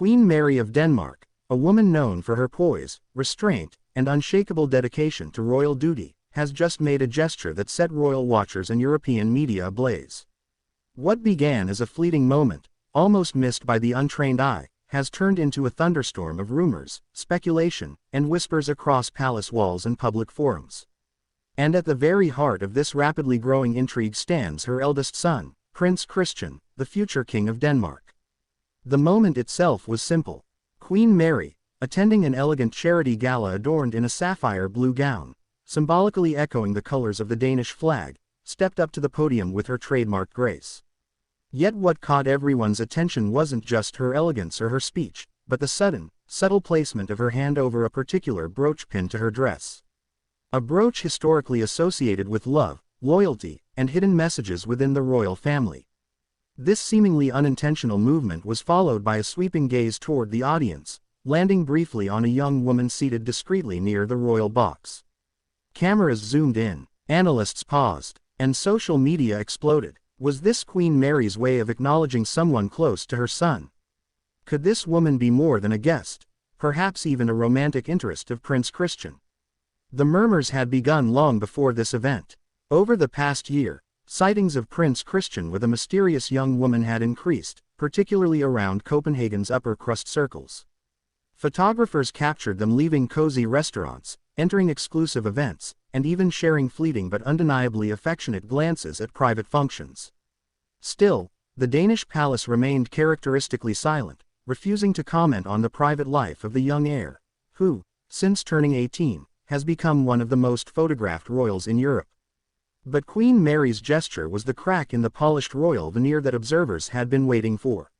Queen Mary of Denmark, a woman known for her poise, restraint, and unshakable dedication to royal duty, has just made a gesture that set royal watchers and European media ablaze. What began as a fleeting moment, almost missed by the untrained eye, has turned into a thunderstorm of rumors, speculation, and whispers across palace walls and public forums. And at the very heart of this rapidly growing intrigue stands her eldest son, Prince Christian, the future King of Denmark. The moment itself was simple. Queen Mary, attending an elegant charity gala adorned in a sapphire blue gown, symbolically echoing the colors of the Danish flag, stepped up to the podium with her trademark grace. Yet what caught everyone's attention wasn't just her elegance or her speech, but the sudden, subtle placement of her hand over a particular brooch pinned to her dress. A brooch historically associated with love, loyalty, and hidden messages within the royal family. This seemingly unintentional movement was followed by a sweeping gaze toward the audience, landing briefly on a young woman seated discreetly near the royal box. Cameras zoomed in, analysts paused, and social media exploded. Was this Queen Mary's way of acknowledging someone close to her son? Could this woman be more than a guest, perhaps even a romantic interest of Prince Christian? The murmurs had begun long before this event. Over the past year, sightings of Prince Christian with a mysterious young woman had increased, particularly around Copenhagen's upper crust circles. Photographers captured them leaving cozy restaurants, entering exclusive events, and even sharing fleeting but undeniably affectionate glances at private functions. Still, the Danish palace remained characteristically silent, refusing to comment on the private life of the young heir, who, since turning 18, has become one of the most photographed royals in Europe. But Queen Mary's gesture was the crack in the polished royal veneer that observers had been waiting for.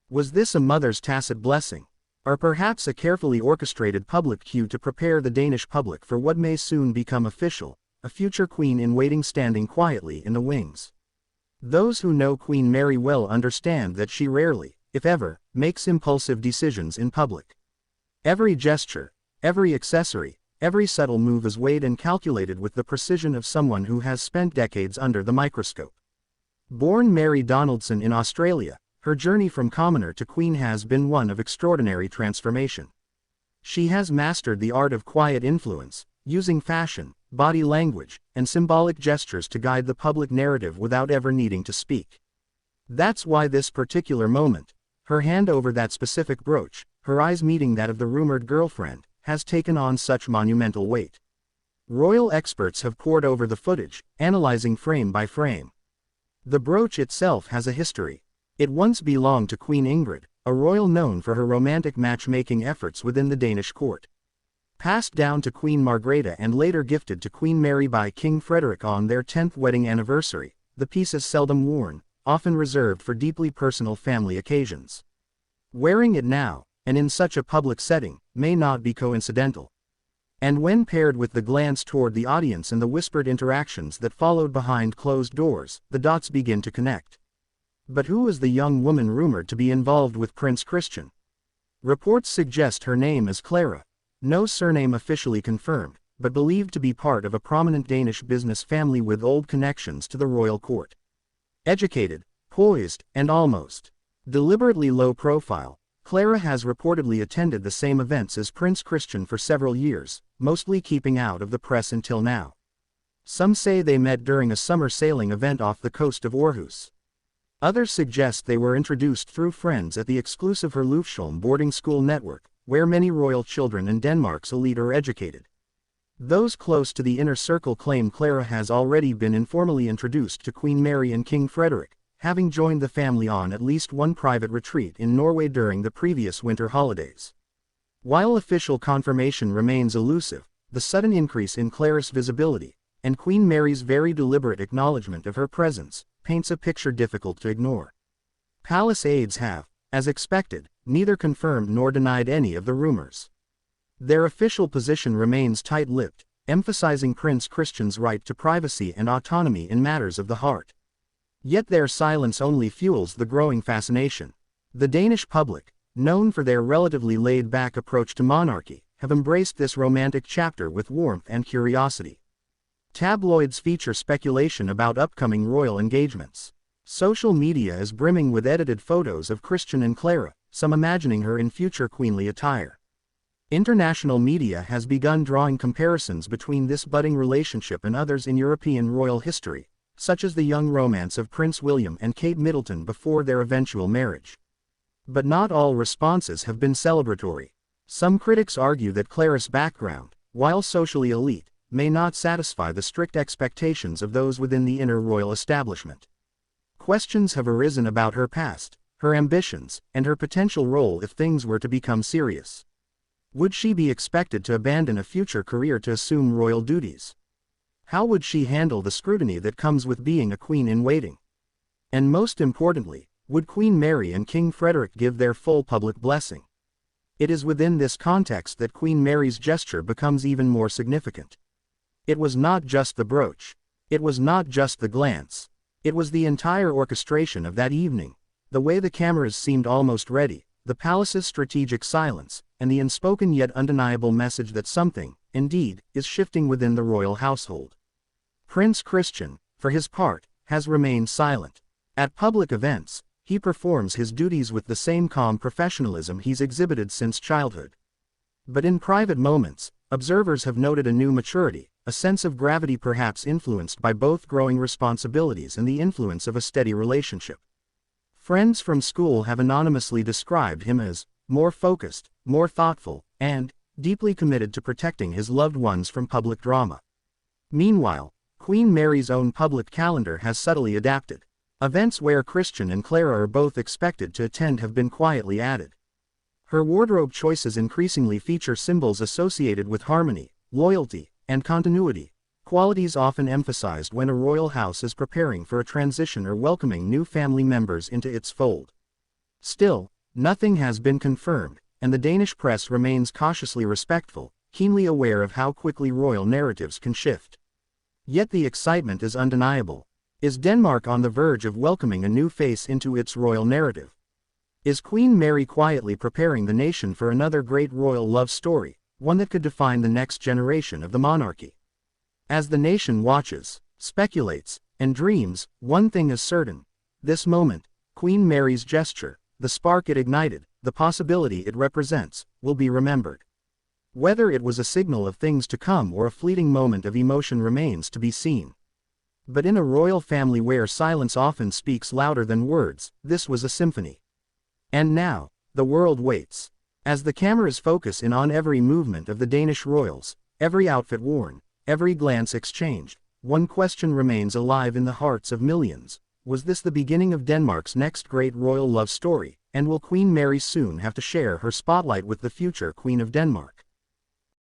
Was this a mother's tacit blessing, or perhaps a carefully orchestrated public cue to prepare the Danish public for what may soon become official, a future queen in waiting standing quietly in the wings? Those who know Queen Mary well understand that she rarely, if ever, makes impulsive decisions in public. Every gesture, every accessory, every subtle move is weighed and calculated with the precision of someone who has spent decades under the microscope. Born Mary Donaldson in Australia, her journey from commoner to queen has been one of extraordinary transformation. She has mastered the art of quiet influence, using fashion, body language, and symbolic gestures to guide the public narrative without ever needing to speak. That's why this particular moment, her hand over that specific brooch, her eyes meeting that of the rumored girlfriend, has taken on such monumental weight. Royal experts have pored over the footage, analyzing frame by frame. The brooch itself has a history. It once belonged to Queen Ingrid, a royal known for her romantic matchmaking efforts within the Danish court. Passed down to Queen Margrethe and later gifted to Queen Mary by King Frederik on their 10th wedding anniversary, the piece is seldom worn, often reserved for deeply personal family occasions. Wearing it now, and in such a public setting, may not be coincidental. And when paired with the glance toward the audience and the whispered interactions that followed behind closed doors, the dots begin to connect. But who is the young woman rumored to be involved with Prince Christian? Reports suggest her name is Clara, no surname officially confirmed, but believed to be part of a prominent Danish business family with old connections to the royal court. Educated, poised, and almost deliberately low profile, Clara has reportedly attended the same events as Prince Christian for several years, mostly keeping out of the press until now. Some say they met during a summer sailing event off the coast of Aarhus. Others suggest they were introduced through friends at the exclusive Herlufsholm boarding school network, where many royal children in Denmark's elite are educated. Those close to the inner circle claim Clara has already been informally introduced to Queen Mary and King Frederik, having joined the family on at least one private retreat in Norway during the previous winter holidays. While official confirmation remains elusive, the sudden increase in Clara's visibility, and Queen Mary's very deliberate acknowledgement of her presence, paints a picture difficult to ignore. Palace aides have, as expected, neither confirmed nor denied any of the rumors. Their official position remains tight-lipped, emphasizing Prince Christian's right to privacy and autonomy in matters of the heart. Yet their silence only fuels the growing fascination. The Danish public, known for their relatively laid-back approach to monarchy, have embraced this romantic chapter with warmth and curiosity. Tabloids feature speculation about upcoming royal engagements. Social media is brimming with edited photos of Christian and Clara, some imagining her in future queenly attire. International media has begun drawing comparisons between this budding relationship and others in European royal history, such as the young romance of Prince William and Kate Middleton before their eventual marriage. But not all responses have been celebratory. Some critics argue that Claris's background, while socially elite, may not satisfy the strict expectations of those within the inner royal establishment. Questions have arisen about her past, her ambitions, and her potential role if things were to become serious. Would she be expected to abandon a future career to assume royal duties? How would she handle the scrutiny that comes with being a queen in waiting? And most importantly, would Queen Mary and King Frederick give their full public blessing? It is within this context that Queen Mary's gesture becomes even more significant. It was not just the brooch. It was not just the glance. It was the entire orchestration of that evening, the way the cameras seemed almost ready, the palace's strategic silence, and the unspoken yet undeniable message that something, indeed, is shifting within the royal household. Prince Christian, for his part, has remained silent. At public events, he performs his duties with the same calm professionalism he's exhibited since childhood. But in private moments, observers have noted a new maturity, a sense of gravity perhaps influenced by both growing responsibilities and the influence of a steady relationship. Friends from school have anonymously described him as more focused, more thoughtful, and deeply committed to protecting his loved ones from public drama. Meanwhile, Queen Mary's own public calendar has subtly adapted. Events where Christian and Clara are both expected to attend have been quietly added. Her wardrobe choices increasingly feature symbols associated with harmony, loyalty, and continuity, qualities often emphasized when a royal house is preparing for a transition or welcoming new family members into its fold. Still, nothing has been confirmed, and the Danish press remains cautiously respectful, keenly aware of how quickly royal narratives can shift. Yet the excitement is undeniable. Is Denmark on the verge of welcoming a new face into its royal narrative? Is Queen Mary quietly preparing the nation for another great royal love story, one that could define the next generation of the monarchy? As the nation watches, speculates, and dreams, one thing is certain. This moment, Queen Mary's gesture, the spark it ignited, the possibility it represents, will be remembered. Whether it was a signal of things to come or a fleeting moment of emotion remains to be seen. But in a royal family where silence often speaks louder than words, this was a symphony. And now, the world waits. As the cameras focus in on every movement of the Danish royals, every outfit worn, every glance exchanged, one question remains alive in the hearts of millions. Was this the beginning of Denmark's next great royal love story, and will Queen Mary soon have to share her spotlight with the future Queen of Denmark?